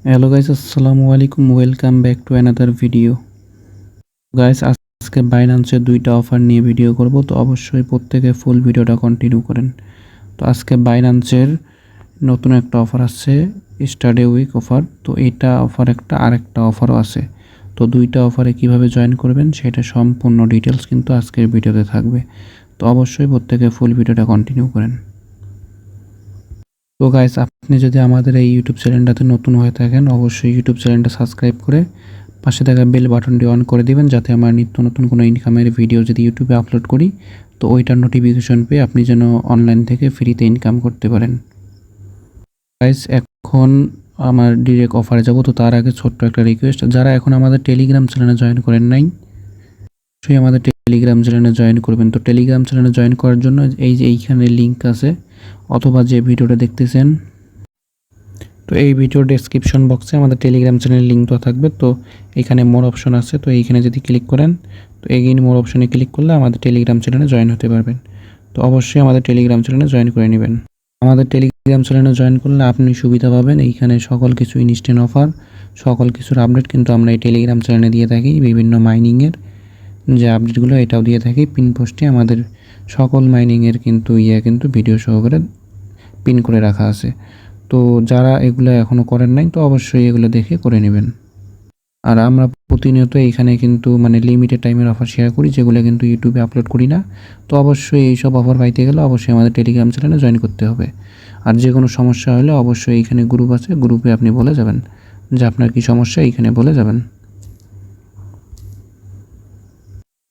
Hello guys, আসসালামু আলাইকুম। Welcome back to another video. Guys, আজকে বাইন্যান্সের দুইটা অফার নিয়ে ভিডিও করব, তো অবশ্যই প্রত্যেকে ফুল ভিডিওটা কন্টিনিউ করেন। তো আজকে বাইন্যান্সের নতুন একটা অফার আসছে, স্টাডি উইক অফার। তো এটা অফার একটা, আরেকটা অফারও আছে। তো দুইটা অফারে কিভাবে জয়েন করবেন সেটা সম্পূর্ণ ডিটেলস কিন্তু আজকের ভিডিওতে থাকবে। তো অবশ্যই প্রত্যেকে ফুল ভিডিওটা কন্টিনিউ করেন। তো গাইস, আপনি যদি আমাদের এই ইউটিউব চ্যানেলটাতে নতুন হয়ে থাকেন, অবশ্যই ইউটিউব চ্যানেলটা সাবস্ক্রাইব করে পাশে থাকা বেল বাটনটি অন করে দিবেন, যাতে আমার নিত্য নতুন কোনো ইনকামের ভিডিও যদি ইউটিউবে আপলোড করি তো ওইটার নোটিফিকেশন পেয়ে আপনি যেন অনলাইন থেকে ফ্রিতে ইনকাম করতে পারেন। গাইস, এখন আমার ডিরেক্ট অফারে যাব। তো তার আগে ছোট্ট একটা রিকোয়েস্ট, যারা এখন আমাদের টেলিগ্রাম চ্যানেলে জয়েন করেন নাই, অবশ্যই আমাদের টেলিগ্রাম চ্যানেলে জয়েন করবেন। তো টেলিগ্রাম চ্যানেলে জয়েন করার জন্য এই যে এইখানে লিঙ্ক আছে, অথবা যে ভিডিওটা দেখতেছেন, তো এই ভিডিওর ডেসক্রিপশন বক্সে আমাদের টেলিগ্রাম চ্যানেলের লিঙ্ক দেওয়া থাকবে। তো এখানে মোর অপশন আছে, তো এইখানে যদি ক্লিক করেন, তো এগেইন মোর অপশনে ক্লিক করলে আমাদের টেলিগ্রাম চ্যানেলে জয়েন হতে পারবেন। তো অবশ্যই আমাদের টেলিগ্রাম চ্যানেলে জয়েন করে নেবেন। আমাদের টেলিগ্রাম চ্যানেলে জয়েন করলে আপনি সুবিধা পাবেন, এইখানে সকল কিছু ইনস্ট্যান্ট অফার, সকল কিছুর আপডেট কিন্তু আমরা এই টেলিগ্রাম চ্যানেলে দিয়ে থাকি। বিভিন্ন মাইনিংয়ের যে আপডেটগুলো এটাও দিয়ে থাকি পিন পোস্টে। আমাদের সকল মাইনিংয়ের কিন্তু ভিডিও সহকারে পিন করে রাখা আছে। তো যারা এগুলো এখনও করেন নাই, তো অবশ্যই এগুলো দেখে করে নেবেন। আর আমরা প্রতিনিয়ত এইখানে কিন্তু লিমিটেড টাইমের অফার শেয়ার করি, যেগুলো কিন্তু ইউটিউবে আপলোড করি না। তো অবশ্যই এইসব অফার পাইতে গেলে অবশ্যই আমাদের টেলিগ্রাম চ্যানেলে জয়েন করতে হবে। আর যে কোনো সমস্যা হলে অবশ্যই এইখানে গ্রুপ আছে, গ্রুপে আপনি বলে যাবেন যে আপনার কী সমস্যা, এইখানে বলে যাবেন।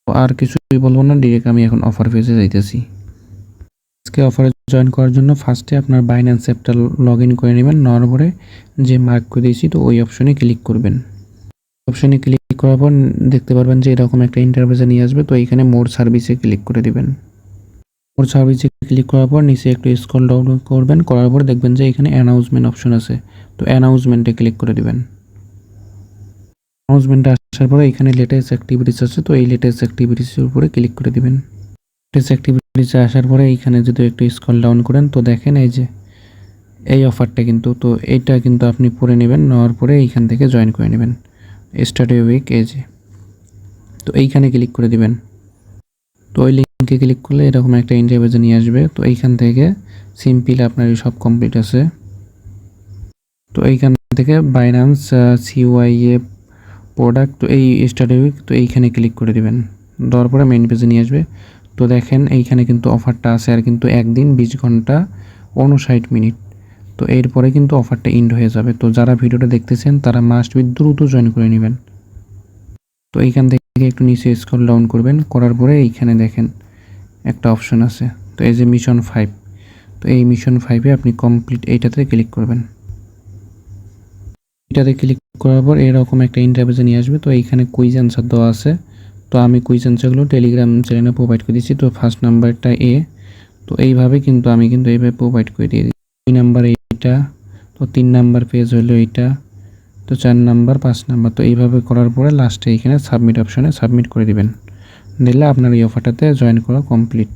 তো আর কিছুই বলবো না, ডিরেক্ট আমি এখন অফার পেজে যাইতেছি। আজকে অফারে জয়েন করার জন্য ফার্স্টে আপনার বাইন্যান্স অ্যাপটা লগ ইন করে নেবেন। নেওয়ার পরে যে মার্ক করে দিয়েছি, তো ওই অপশনে ক্লিক করবেন। অপশনে ক্লিক করার পর দেখতে পারবেন যে এরকম একটা ইন্টারফেসে নিয়ে আসবে। তো এইখানে মোর সার্ভিসে ক্লিক করে দিবেন। মোর সার্ভিসে ক্লিক করার পর নিচে একটু স্ক্রল ডাউন করবেন, করার পর দেখবেন যে এখানে অ্যানাউন্সমেন্ট অপশন আছে। তো অ্যানাউন্সমেন্টে ক্লিক করে দিবেন। অ্যানাউন্সমেন্টে আসার পরে এখানে লেটেস্ট অ্যাক্টিভিটিস আছে, তো এই লেটেস্ট অ্যাক্টিভিটিসের উপরে ক্লিক করে দিবেন। লেটেস্ট অ্যাক্টিভিটিসে আসার পরে এইখানে যদি একটু স্ক্রল ডাউন করেন, তো দেখেন এই যে এই অফারটা কিন্তু, তো এইটা কিন্তু আপনি পরে নেবেন। নেওয়ার পরে এইখান থেকে জয়েন করে নেবেন স্টাডি উইক এজে। তো এইখানে ক্লিক করে দিবেন। তো ওই লিঙ্কে ক্লিক করলে এরকম একটা ইন্টারভিউ নিয়ে আসবে। তো এইখান থেকে সিম্পল আপনার সব কমপ্লিট আছে। তো এইখান থেকে বাইন্যান্স সিওয়াইএ প্রোডাক্ট, তো এই স্টাডি উইক, তো এইখানে ক্লিক করে দিবেন। দেওয়ার পরে মেইন পেজে নিয়ে আসবে। তো দেখেন এইখানে কিন্তু অফারটা আছে, আর কিন্তু একদিন 20 ঘন্টা 59 মিনিট। তো এরপরে কিন্তু অফারটা এন্ড হয়ে যাবে। তো যারা ভিডিওটা দেখতেছেন তারা মাস্ট বি দ্রুত জয়েন করে নেবেন। তো এইখান থেকে একটু নিচে স্ক্রল ডাউন করবেন, করার পরে এইখানে দেখেন একটা অপশন আছে, তো এই যে মিশন 5। তো এই মিশন 5-এ আপনি কমপ্লিট এইটাতে ক্লিক করবেন। এটাতে ক্লিক করার পর এরকম একটা ইন্টারফেসে নিয়ে আসবে। তো এইখানে কুইজ অ্যান্সার দেওয়া আছে। তো আমি কুইজ অ্যান্সারগুলো টেলিগ্রাম চ্যানেলে প্রোভাইড করে দিচ্ছি। তো ফার্স্ট নাম্বারটা এ, তো এইভাবে কিন্তু আমি এইভাবে প্রোভাইড করে দিয়ে দিই। 2 নাম্বার এইটা, তো 3 নাম্বার পেজ হলো এইটা, তো 4 নাম্বার, 5 নাম্বার। তো এইভাবে করার পরে লাস্টে এইখানে সাবমিট অপশনে সাবমিট করে দিবেন। দিলে আপনার এই অফারটাতে জয়েন করা কমপ্লিট।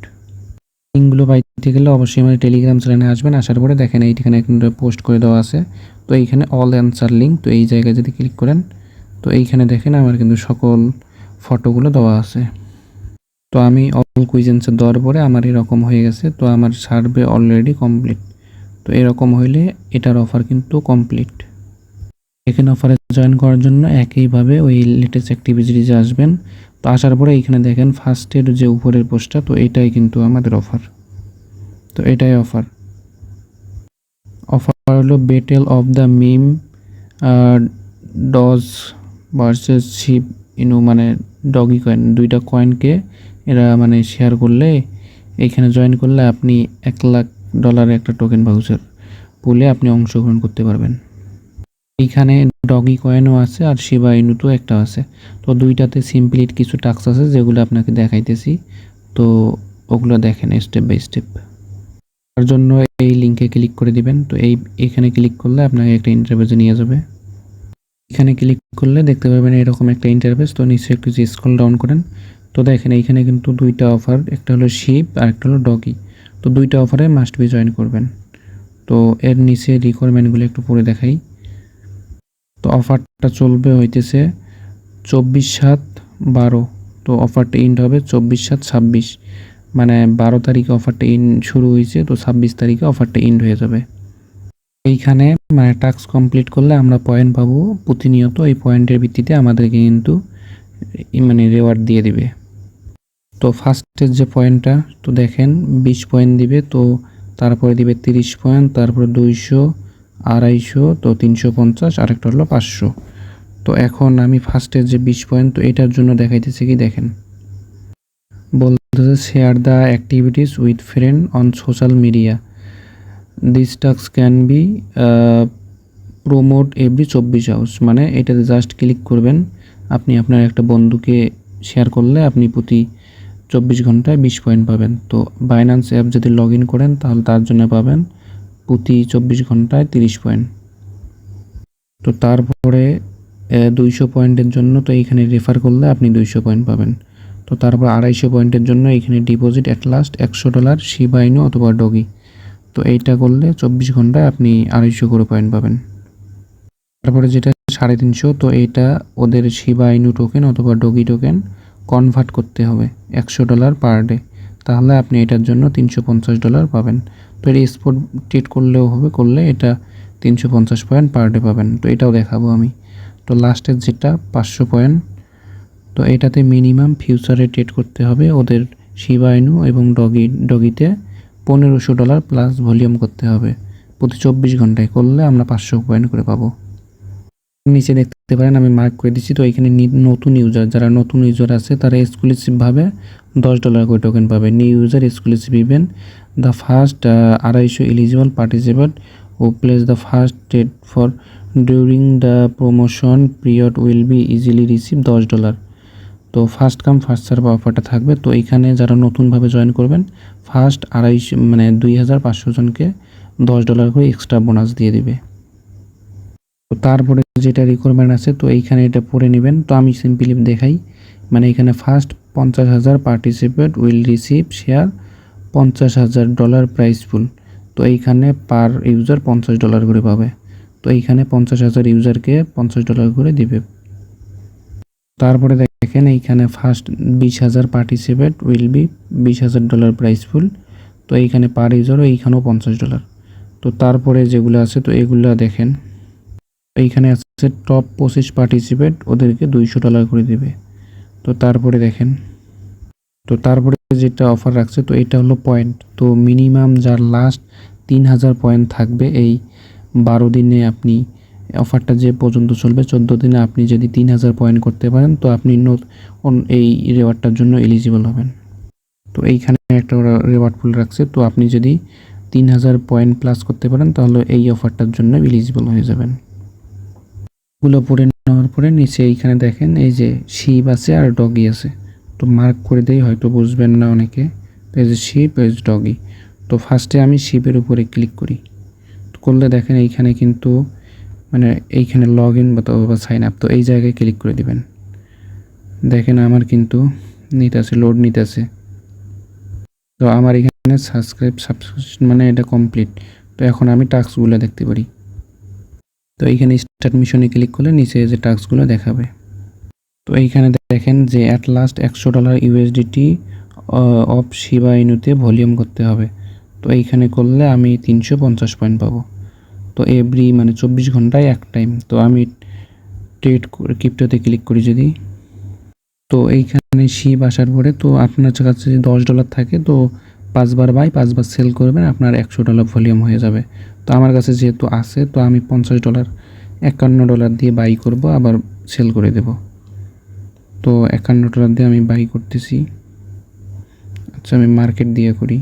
লিঙ্কগুলো পাইতে গেলে অবশ্যই আমার টেলিগ্রাম চ্যানেলে আসবেন। আসার পরে দেখেন এইখানে কিন্তু পোস্ট করে দেওয়া আছে। তো এইখানে অল অ্যান্সার লিঙ্ক, তো এই জায়গায় যদি ক্লিক করেন, তো এইখানে দেখেন আমার কিন্তু সকল ফটোগুলো দেওয়া আছে। তো আমি অল কুইজ অ্যান্সার দেওয়ার পরে আমার এরকম হয়ে গেছে। তো আমার সার্ভে অলরেডি কমপ্লিট। তো এরকম হইলে এটার অফার কিন্তু কমপ্লিট। এখানে অফারে জয়েন করার জন্য একইভাবে ওই লেটেস্ট অ্যাক্টিভিটিসে আসবেন। তো আসার পরে এইখানে দেখেন ফার্স্টের যে উপরের পোস্টটা, তো এটাই কিন্তু আমাদের অফার। তো এটাই অফার হলো battle of the meme Doge versus Shiba Inu, doggy coin. দুইটা কয়েনকে এরা শেয়ার করলে, এইখানে জয়েন করলে আপনি $1,00,000 একটা টোকেন ভাউচার পুলে আপনি অংশগ্রহণ করতে পারবেন। এইখানে ডগি কয়েনও আছে আর শিবা ইনুতো একটা আছে। তো দুইটাতে সিম্পলি কিছু টাস্ক আছে যেগুলো আপনাকে দেখাইতেছি। তো ওগুলো দেখেন স্টেপ বাই স্টেপ। তার জন্য এই লিঙ্কে ক্লিক করে দিবেন। তো এখানে ক্লিক করলে আপনাকে একটা ইন্টারফেসে নিয়ে যাবে। এখানে ক্লিক করলে দেখতে পাবেন এরকম একটা ইন্টারফেস। তো নিচে একটু স্ক্রল ডাউন করেন, তো দেখেন এইখানে কিন্তু দুইটা অফার, একটা হলো শিপ আর একটা হলো ডগি। তো দুইটা অফারে মাস্ট বি জয়েন করবেন। তো এর নিচে রিকোয়ারমেন্টগুলো একটু পড়ে দেখাই। তো অফারটা চলবে হইতেছে 24/7/12। তো অফারটা এন্ড হবে 24/7/26, মানে 12 তারিখে অফারটা শুরু হয়েছে, তো 26 তারিখে অফারটা এন্ড হয়ে যাবে। এইখানে মানে টাস্ক কমপ্লিট করলে আমরা পয়েন্ট পাবো প্রতিনিয়ত। এই পয়েন্টের ভিত্তিতে আমাদেরকে কিন্তু মানে রেওয়ার্ড দিয়ে দিবে। তো ফার্স্টের যে পয়েন্টটা তো দেখেন 20 পয়েন্ট দিবে, তো তারপরে দিবে 30 পয়েন্ট, তারপরে 200, 250, তো 350, আরেকটা হলো 500। তো এখন আমি ফার্স্টের যে 20 পয়েন্ট, তো এটার জন্য দেখাইতেছে কি দেখেন, বলতেছে share the activities with friend on social media, this task can be prompt every 24 hours. মানে এটাতে জাস্ট ক্লিক করবেন, আপনি আপনার একটা বন্ধুকে শেয়ার করলে আপনি প্রতি 24 ঘন্টায় 20 পয়েন্ট পাবেন। তো বাইন্যান্স অ্যাপ যদি লগ ইন করেন তাহলে তার জন্য পাবেন প্রতি 24 ঘন্টায় 30 পয়েন্ট। তো তারপরে 200 পয়েন্টের জন্য তো এইখানে রেফার করলে আপনি 200 পয়েন্ট পাবেন। তো তারপর 250 পয়েন্টের জন্য এইখানে ডিপোজিট অ্যাট লাস্ট $100 শিবা ইনু অথবা ডগি। তো এইটা করলে 24 ঘন্টায় আপনি 250 করে পয়েন্ট পাবেন। তারপরে যেটা 350, তো এইটা ওদের শিবা ইনু টোকেন অথবা ডগি টোকেন কনভার্ট করতে হবে $100 পার ডে, তাহলে আপনি এটার জন্য $350 পাবেন। তো এটা স্পট ট্রেড করলেও হবে, করলে এটা 350 পয়েন্ট পার ডে পাবেন। তো এটাও দেখাবো আমি। তো লাস্টের যেটা 500 পয়েন্ট, তো এটাতে মিনিমাম ফিউচারে ট্রেড করতে হবে ওদের শিবা ইনু এবং ডগিতে $1500 প্লাস ভলিউম করতে হবে প্রতি 24 ঘন্টায়, করলে আমরা 500 পয়েন্ট করে পাবো। নিচে দেখতে পারেন আমি মার্ক করে দিচ্ছি। তো এখানে নতুন ইউজার, যারা নতুন ইউজার আছে তারা এক্সক্লুসিভভাবে $10 করে টোকেন পাবে। New user exclusive event, the first 250 eligible participant who place the first trade for during the promotion period will be easily receive $10। তো ফার্স্ট কাম ফার্স্ট সার্ভ অফারটা থাকবে। তো এইখানে যারা নতুনভাবে জয়েন করবেন ফার্স্ট 250 মানে 2500 জনকে $10 করে এক্সট্রা বোনাস দিয়ে দিবে। তো তারপরে যেটা রিকোয়ারমেন্ট আছে তো এইখানে এটা পড়ে নেবেন। তো আমি সিম্পলি দেখাই, মানে এখানে first 50,000 participant will receive share $50,000 prize pool. তো এইখানে পার ইউজার $50 করে পাবে। তো এইখানে 50,000 ইউজারকে $50 করে দিবে। তারপরে দেখেন এইখানে first 20,000 participant will be $20,000 prize pool. তো এইখানে পার ইউজারও এইখানেও $50। তো তারপরে যেগুলো আছে তো এগুলো দেখেন, এইখানে আছে টপ 25 পার্টিসিপেন্ট, ওদেরকে $200 করে দিবে। তো তারপরে দেখেন, তো তারপরে যেটা অফার রাখছে তো এটা হলো পয়েন্ট। তো মিনিমাম যার লাস্ট 3000 পয়েন্ট থাকবে এই 12 দিনে, আপনি অফারটা যে পর্যন্ত চলবে 14 দিনে, আপনি যদি 3000 পয়েন্ট করতে পারেন তো আপনি এই রেওয়ার্ডটার জন্য এলিজিবল হবেন। তো এইখানে একটা ওরা রেওয়ার্ড পুল রাখছে, তো আপনি যদি 3000 পয়েন্ট প্লাস করতে পারেন তাহলে এই অফারটার জন্য এলিজিবল হয়ে যাবেন। গুলো পড়ে নেওয়ার পরে নিচে এইখানে দেখেন এই যে শিপ আছে আর ডগি আছে। তো মার্ক করে দেই, হয়তো বুঝবেন না অনেকে। তো এই যে শিপ, এই যে ডগি। তো ফার্স্টে আমি শিপের উপরে ক্লিক করি, তো করলে দেখেন এইখানে কিন্তু মানে এইখানে লগ ইন বা সাইন আপ, তো এই জায়গায় ক্লিক করে দিবেন। দেখেন আমার কিন্তু নিতে আছে, লোড নিতে আছে। তো আমার এখানে সাবস্ক্রিপশন মানে এটা কমপ্লিট। তো এখন আমি টাস্কগুলো দেখতে পারি। তো এইখানে স্টার্ট মিশনে ক্লিক করলে নিচে যে টাস্কগুলো দেখাবে। তো এইখানে দেখেন যে at last $100 USDT of Shiba ইনুতে ভলিউম করতে হবে। তো এইখানে করলে আমি 350 পয়েন্ট পাবো। তো এভরি মানে 24 ঘন্টায় এক টাইম। তো আমি ট্রেড ক্রিপ্টোতে ক্লিক করি যদি, তো এইখানে শিব আসার পরে তো আপনার কাছে যদি $10 থাকে তো 5 বার বাই 5 বার সেল করবেন, আপনার $100 ভলিউম হয়ে যাবে। তো আমার কাছে যেহেতু আছে তো আমি $50 $51 দিয়ে বাই করব, আবার সেল করে দেব। তো $51 দিয়ে আমি বাই করতেছি। আচ্ছা আমি মার্কেট দিয়ে করি,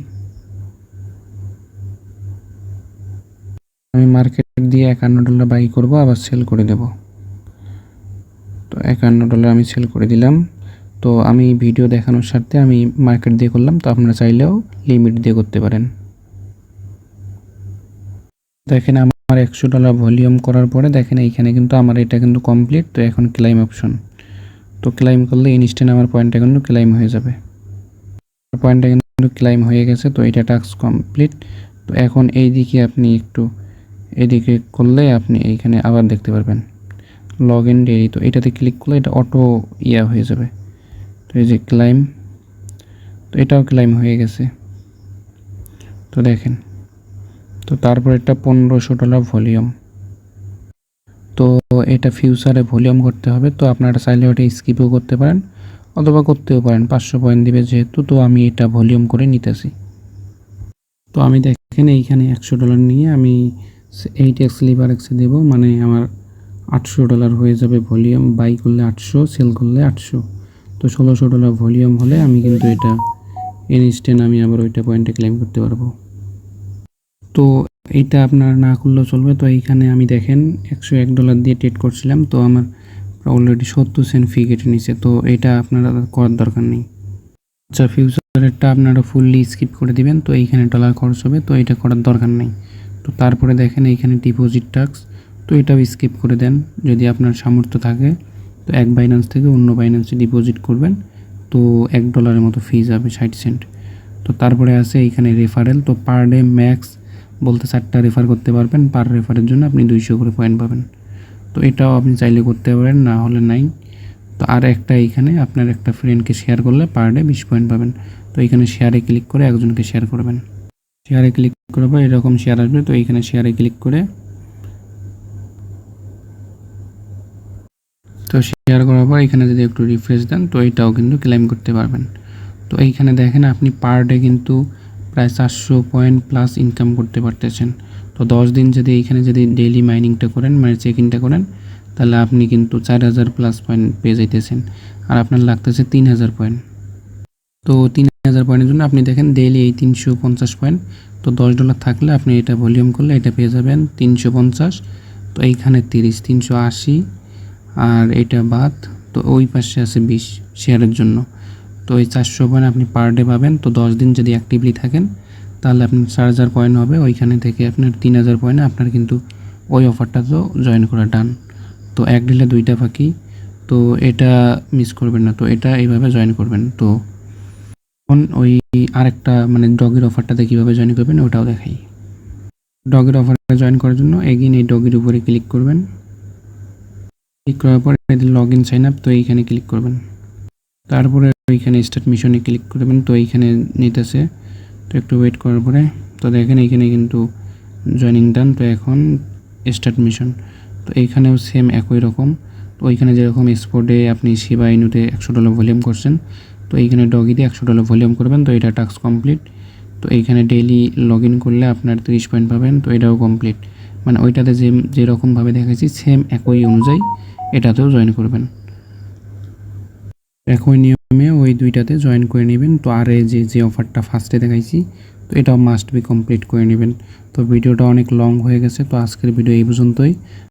আমি মার্কেট দিয়ে $51 বাই করব, আবার সেল করে দেব। তো $51 আমি সেল করে দিলাম। তো আমি ভিডিও দেখানোর স্বার্থে আমি মার্কেট দিয়ে করলাম, তো আপনারা চাইলেও লিমিট দিয়ে করতে পারেন। দেখেন আমার $100 ভলিউম করার পরে দেখেন এইখানে কিন্তু আমার এটা কিন্তু কমপ্লিট। তো এখন ক্লাইম অপশন, তো ক্লাইম করলে ইনস্ট্যান্ট আমার পয়েন্টটা কিন্তু ক্লাইম হয়ে যাবে। পয়েন্টটা কিন্তু ক্লাইম হয়ে গেছে। তো এটা টাস্ক কমপ্লিট। তো এখন এই দিকে আপনি একটু এদিকে করলে আপনি এইখানে আবার দেখতে পারবেন লগ ইন ডেইলি, তো এটাতে ক্লিক করলে এটা অটো হয়ে যাবে। তো এই যে ক্লাইম, তো এটাও ক্লাইম হয়ে গেছে। তো দেখেন, তো তারপর এটা $1500 ভলিউম। তো এটা ফিউচারে ভলিউম করতে হবে। তো আপনারা চাইলে ওটা স্কিপও করতে পারেন অথবা করতেও পারেন, 500 পয়েন্ট দিবে যেহেতু। তো আমি এটা ভলিউম করে নিতেছি। তো আমি দেখেন এইখানে $100 নিয়ে আমি 8x লিভারেক্সে দেবো, মানে আমার $800 হয়ে যাবে ভলিউম। বাই করলে 800, সেল করলে 800, তো $1600 ভলিউম হলে আমি কিন্তু এটা ইনস্ট্যান্ট আমি আবার ওইটা পয়েন্টে ক্লেম করতে পারবো। তো এইটা আপনার না করলেও চলবে। তো এইখানে আমি দেখেন $101 দিয়ে ট্রেড করছিলাম, তো আমার অলরেডি 70 সেন্ট ফি কেটে নিছে। তো এটা আপনারা করার দরকার নেই। আচ্ছা, ফিউচারেরটা আপনারা ফুললি স্কিপ করে দিবেন। তো এইখানে ডলার খরচ হবে, তো এটা করার দরকার নেই। তো তারপরে দেখেন এইখানে ডিপোজিট ট্যাক্স, তো এটাও স্কিপ করে দেন যদি আপনার সামর্থ্য থাকে। তো এক বাইন্যান্স থেকে অন্য বাইন্যান্সে ডিপোজিট করবেন, তো $1 মতো ফি যাবে 60 সেন্ট। তো তারপরে আছে এইখানে রেফারেল, তো পার ডে ম্যাক্স বলতে 4টা রেফার করতে পারবেন। পার রেফারের জন্য আপনি 200 করে পয়েন্ট পাবেন। তো এটাও আপনি চাইলে করতে পারেন, না হলে নাই। তো আর একটা এইখানে আপনার একটা ফ্রেন্ডকে শেয়ার করলে পার ডে 20 পয়েন্ট পাবেন। তো এইখানে শেয়ারে ক্লিক করে একজনকে শেয়ার করবেন। শেয়ারে ক্লিক করার পর এরকম শেয়ার আসবে। তো এইখানে শেয়ারে ক্লিক করে, তো শেয়ার করার পর এখানে যদি একটু রিফ্রেশ দেন, তো এটাও কিন্তু ক্লেম করতে পারবেন। তো এইখানে দেখেন আপনি পার ডে কিন্তু প্রায় 400 পয়েন্ট প্লাস ইনকাম করতে পারতেছেন। তো 10 দিন যদি এইখানে যদি ডেইলি মাইনিংটা করেন, মানে চেক ইনটা করেন, তাহলে আপনি কিন্তু 4000 প্লাস পয়েন্ট পেয়ে যাইতেছেন। আর আপনার লাগতেছে 3000 পয়েন্ট। তো 3000 পয়েন্টের জন্য আপনি দেখেন ডেইলি এই 350 পয়েন্ট, তো $10 থাকলে আপনি এটা ভলিউম করলে এটা পেয়ে যাবেন 350। তো এইখানে 30, 380, আর এটা বাদ। তো ওই পাশে আছে 20 শেয়ারের জন্য। তো এই 400 পয়েন্ট আপনি পার ডে পাবেন। তো 10 দিন যদি অ্যাক্টিভলি থাকেন, তাহলে আপনার 4000 পয়েন্ট হবে। ওইখানে থেকে আপনার 3000 পয়েন্টে আপনার কিন্তু ওই অফারটা তো জয়েন করা ডান। তো এক ডিলে 2টা বাকি, তো এটা মিস করবেন না। তো এটা এইভাবে জয়েন করবেন। তো এখন ওই আরেকটা মানে ডগের অফারটাতে কীভাবে জয়েন করবেন ওটাও দেখাই। ডগের অফারে জয়েন করার জন্য এগেইন এই ডগের উপরে ক্লিক করবেন। ক্লিক করার পর লগ ইন সাইন আপ, তো এইখানে ক্লিক করবেন। তারপরে ওইখানে স্টার্ট মিশনে ক্লিক করবেন। তো এইখানে নিতেছে, তো একটু ওয়েট করার পরে তো দেখেন এইখানে কিন্তু জয়েনিং ডান। তো এখন স্টার্ট মিশন, তো এইখানেও সেম একই রকম। তো ওইখানে যেরকম স্পোর্টে আপনি শিবা ইনুতে $100 ভলিউম করছেন, তো এইখানে ডগিতে $100 ভলিউম করবেন। তো এটা টাস্ক কমপ্লিট। তো এইখানে ডেইলি লগ ইন করলে আপনার 30 পয়েন্ট পাবেন। তো এটাও কমপ্লিট, মানে ওইটাতে যেরকমভাবে দেখাচ্ছি সেম একই অনুযায়ী এটাতেও জয়েন করবেন। একই নিয়মে ওই 2টাতে জয়েন করে নেবেন। তো আর এই যে অফারটা ফার্স্টে দেখাইছি, তো এটাও মাস্ট বি কমপ্লিট করে নেবেন। তো ভিডিওটা অনেক লং হয়ে গেছে, তো আজকের ভিডিও এই পর্যন্তই।